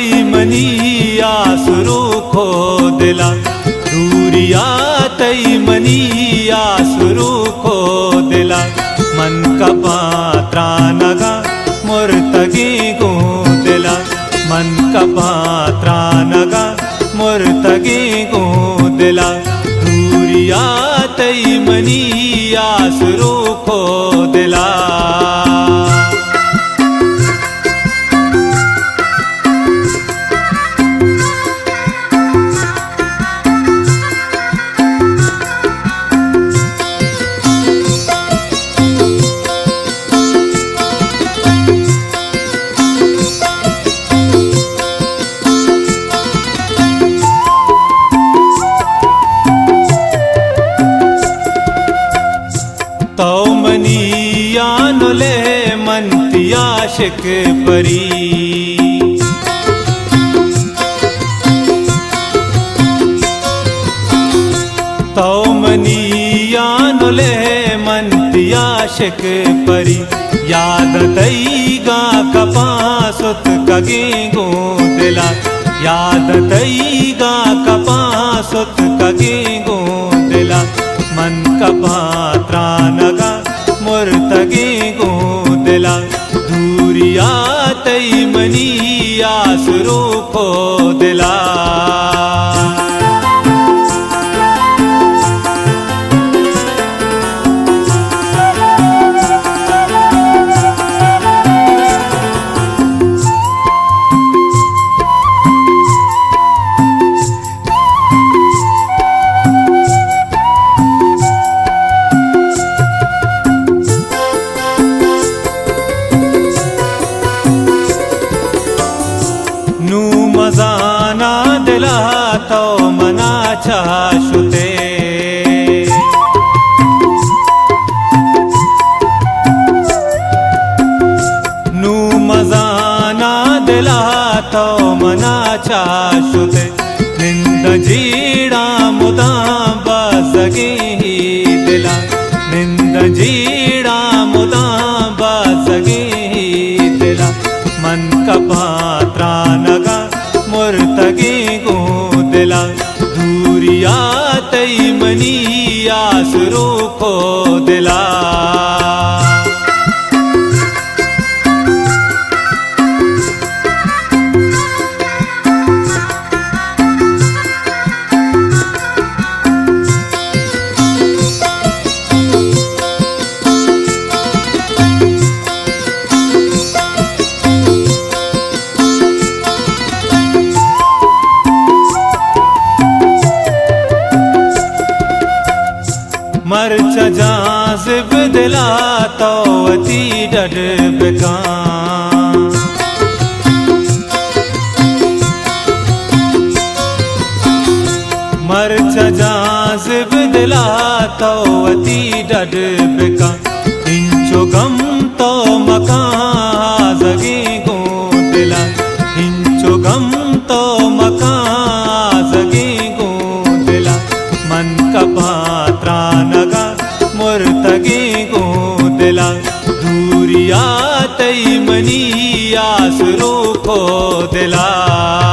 तई मनी आसरू खो दिला दूरिया तई मनी आसरू खो दिला मन का पात्रा नगा मुर्तगी गो दिला मन का पात्रा नगा मुर्तगी गो दिला दूरिया तई मनी आसरू खो दिला तो मनिया नुले मनतिया शिक परी तो मनिया नुले मनतिया शिक परी याद तई गा कपासुत कगे गो दिला याद तई गा कपासुत कगे गो दिला मन का पात्रा नगा मुर्तगी गो दिला दूरिया तई मनी आसरू खो दिला मजाना दिला तो मना चाशुते नू मजाना दिला तो मना चाशुते निंद जीड़ा मुदा बसगी दिला निंद जीड़ा मुदा बसगी दिला मन का पात्रा नगा मुर्तगी गो दिला दूरिया तई मनी आसरू खो दिला मर्च जाज़िब दिला तो अती डर बिका मर्च जाज़िब दिला तो अती डर बिका इंचो गम तो मका जगी गो दिला इंचो गम तो मका जगी गो दिला मन का पात्रा नगा मुर्तगी गो दिला दूरिया तई मनी आसरू खो दिला।